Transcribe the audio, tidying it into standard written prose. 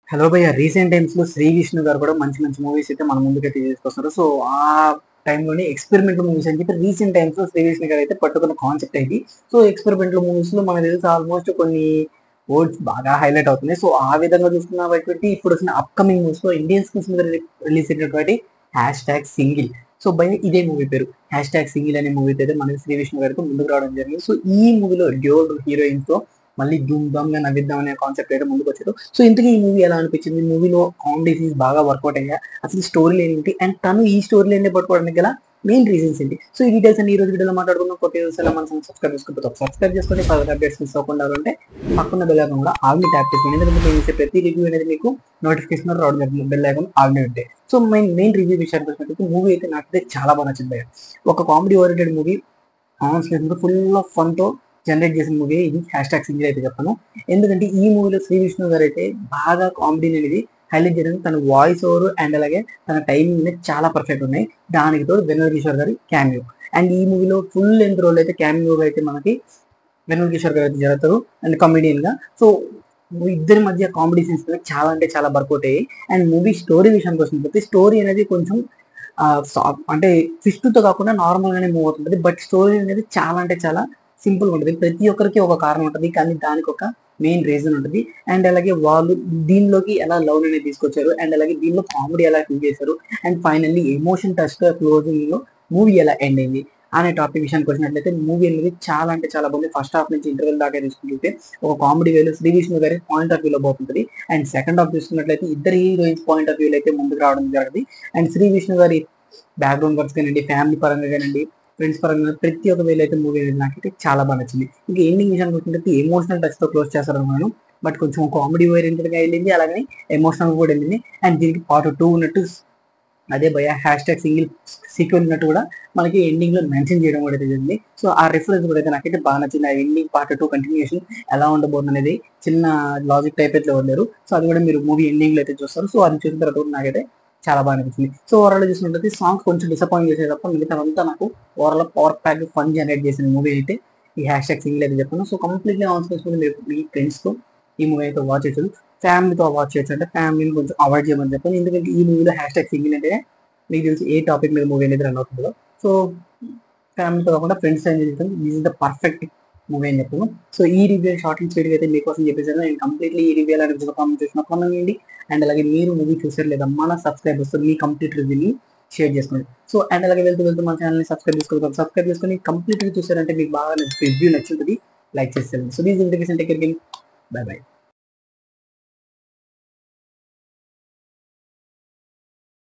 Hello భయ్య, recent times లో శ్రీ విష్ణు గారు కూడా మంచి మంచి మూవీస్ అయితే మన ముందుకైతే తీసుకొస్తున్నారు. సో ఆ టైంలోనే ఎక్స్పెరిమెంట్ మూవీస్ అని చెప్పి రీసెంట్ టైమ్స్ లో శ్రీ విష్ణు గారు అయితే పట్టుకున్న కాన్సెప్ట్ అయితే. సో ఎక్స్పెరిమెంట్ మూవీస్ లో మనకు తెలిసి ఆల్మోస్ట్ కొన్ని వర్డ్స్ బాగా హైలైట్ అవుతున్నాయి. సో ఆ విధంగా చూసుకున్నటువంటి ఇప్పుడు వచ్చిన అప్కమింగ్ మూవీస్ లో ఇండియన్స్ మీద రిలీజ్ అయినటువంటి హ్యాష్ ట్యాగ్ సింగిల్. సో భయ ఇదే మూవీ పేరు హ్యాష్ ట్యాగ్ సింగిల్ అనే మూవీ అయితే మనకి శ్రీ విష్ణు గారితో ముందుకు రావడం జరిగింది. సో ఈ మూవీలో డ్యూల్ హీరోయిన్స్ తో మళ్ళీ ధూమ్ ధామ్ గా నవ్విద్దాం అనే కాన్సెప్ట్ అయితే ముందుకు వచ్చారు. సో ఇంతకీ ఈ మూవీ ఎలా అనిపించింది, మూవీలో కామెడీ సీన్స్ బాగా వర్కౌట్ అయ్యా, అసలు స్టోరీ ఏంటి, అండ్ తను ఈ స్టోరీ లైన్ పట్టుకోవడానికి గల మెయిన్ రీజన్స్ ఏంటి. సో ఈ డీటెయిల్స్ అన్ని ఈ రోజు వీడియోలో మాట్లాడుకున్నాం. కొత్త యూస్ ఎలా మనం సబ్స్క్రైబ్ చేసుకుంటే సబ్స్క్రైబ్ చేసుకొని ఫర్దర్ అప్డేట్స్ మిస్ అవ్వకుండా ఉంటే పక్కన బెల్ ఐకాన్ కూడా ఆల్ని ట్యాప్ చేసుకోండి. ఎందుకంటే నేను చేసే ప్రతి రివ్యూ అనేది మీకు నోటిఫికేషన్ రావడం జరుగుతుంది. బెల్ ఐకాన్ ఆల్ని ఉంటాయి. సో మెయిన్ రివ్యూ విషయానికి వచ్చినట్టు మూవీ అయితే నాకైతే చాలా బాగా నచ్చింది. ఒక comedy oriented movie full of fun తో జనరేట్ చేసిన మూవీ ఇది హ్యాష్ ట్యాగ్ సింగిల్ అయితే చెప్పాను. ఎందుకంటే ఈ మూవీలో శ్రీ విష్ణు గారు అయితే బాగా కామెడీ అనేది హైలైట్ చేయడం, తన వాయిస్ ఓవర్ అండ్ అలాగే తన టైమింగ్ అనేది చాలా పర్ఫెక్ట్ ఉన్నాయి. దానికి తోడు వెన్నెల కిషోర్ గారి క్యామియో. అండ్ ఈ మూవీలో ఫుల్ లెంత్ రోల్ అయితే క్యామియో అయితే మనకి వెన్నెల కిషోర్ గారు అయితే జరుగుతారు అండ్ కమెడియన్ గా. సో ఇద్దరి మధ్య కామెడీ సీన్స్ చాలా అంటే చాలా వర్కౌట్ అయ్యాయి. అండ్ మూవీ స్టోరీ విషయానికి వచ్చినప్పుడు స్టోరీ అనేది కొంచెం అంటే ట్విస్ట్ తో కాకుండా నార్మల్ గానే మూవ్ అవుతుంది. బట్ స్టోరీ అనేది చాలా అంటే చాలా సింపుల్ ఉంటుంది. ప్రతి ఒక్కరికి ఒక కారణం ఉంటుంది, కానీ దానికి ఒక మెయిన్ రీజన్ ఉంటుంది. అండ్ అలాగే వాళ్ళు దీనిలోకి ఎలా లవ్ అనేది తీసుకొచ్చారు, అండ్ అలాగే దీనిలో కామెడీ ఎలా ఫీల్ చేశారు, అండ్ ఫైనల్లీ ఎమోషన్ టచ్ గా క్లోజింగ్ లో మూవీ ఎలా ఎండ్ అయింది అనే టాపిక్ విషయానికి వచ్చినట్లయితే మూవీ అనేది చాలా అంటే చాలా బాగుంది. ఫస్ట్ హాఫ్ నుంచి ఇంటర్వెల్ దాకా తీసుకుంటే ఒక కామెడీ వేలో శ్రీ విష్ణు గారి పాయింట్ ఆఫ్ వ్యూలో బాగుంటుంది. అండ్ సెకండ్ హాఫ్ చూసుకున్నట్లయితే ఇద్దరు హీరోయిన్స్ పాయింట్ ఆఫ్ వ్యూలో అయితే ముందుకు రావడం జరుగుతుంది. అండ్ శ్రీ విష్ణు గారి బ్యాక్గ్రౌండ్ వర్క్స్ కానివ్వండి, ఫ్యామిలీ పరంగా కానివ్వండి, ఫ్రెండ్స్ పరంగా ప్రతి ఒక్క వేలు అయితే మూవీ అనేది నాకైతే చాలా బాగా నచ్చింది. ఇంకా ఎండింగ్ విషయానికి వచ్చినట్టు ఎమోషనల్ టచ్ తో క్లోజ్ చేస్తారు అనుకున్నాను, బట్ కొంచెం కామెడీ ఓరియంటెడ్ గా వెళ్ళింది, అలాగే ఎమోషనల్ కూడా వెళ్ళింది. అండ్ దీనికి పార్ట్ 2 ఉన్నట్టు అదే భయ హ్యాష్ ట్యాగ్ సింగిల్ సీక్వెల్ ఉన్నట్టు కూడా మనకి ఎండింగ్ లో మెన్షన్ చేయడం కూడా జరిగింది. సో ఆ రిఫరెన్స్ కూడా అయితే నాకైతే బాగా నచ్చింది. ఆ ఎండింగ్ పార్ట్ 2 కంటిన్యూషన్ ఎలా ఉండబోతుంది అనేది చిన్న లాజిక్ టైప్ అయితే వదిలేరు. సో అది కూడా మీరు మూవీ ఎండింగ్ లో అయితే చూస్తారు. సో అది చూసిన తర్వాత కూడా నాకైతే చాలా బాగా అనిపించింది. సో ఓవరాల్ చూసినట్లయితే సాంగ్స్ కొంచెం డిసప్పాయింట్ చేసే తప్ప మిగతా అంతా నాకు overall power pack fun generate చేసిన మూవీ అయితే ఈ హ్యాష్ ట్యాగ్ సింగిల్ అయితే చెప్పాను. సో కంప్లీట్లీ ఆన్ చేసుకుని మీరు మీ ఫ్రెండ్స్ తో ఈ మూవీ అయితే వాచ్ చేయొచ్చు. ఫ్యామిలీతో వాచ్ చేయొచ్చు, అంటే ఫ్యామిలీని కొంచెం అవాయిడ్ చేయమని చెప్పాను. ఎందుకంటే ఈ మూవీలో హ్యాష్ ట్యాగ్ సింగిల్ అంటే మీకు తెలిసి ఏ టాపిక్ మీద మూవీ అనేది రన్ అవుతుందో. సో ఫ్యామిలీతో కాకుండా ఫ్రెండ్స్ ఎంజాయ్ చేస్తాం, ఈజ్ ద పర్ఫెక్ట్ మూవీ అని చెప్పాను. సో ఈ రివ్యూ షార్ట్ అండ్ స్వీట్ అయితే మీకోసం చెప్పేసాను. నేను కంప్లీట్లీ ఈ రివ్యూ ఎలా అనిపించిన కామెంట్ చేసిన కామెంట్ చేయండి. అండ్ అలాగే మీరు మూవీ చూసారు లేదా మన సబ్స్క్రైబర్స్ మీ కంప్లీట్ రివ్యూని షేర్ చేసుకోండి. సో అండ్ అలాగే వెళ్తూ మన ఛానల్ని సబ్స్క్రైబ్ చేసుకొని కంప్లీట్గా చూసారంటే మీకు బాగా రివ్యూ నచ్చుంటుంది, లైక్ చేసేయండి. So these indication take care, bye by.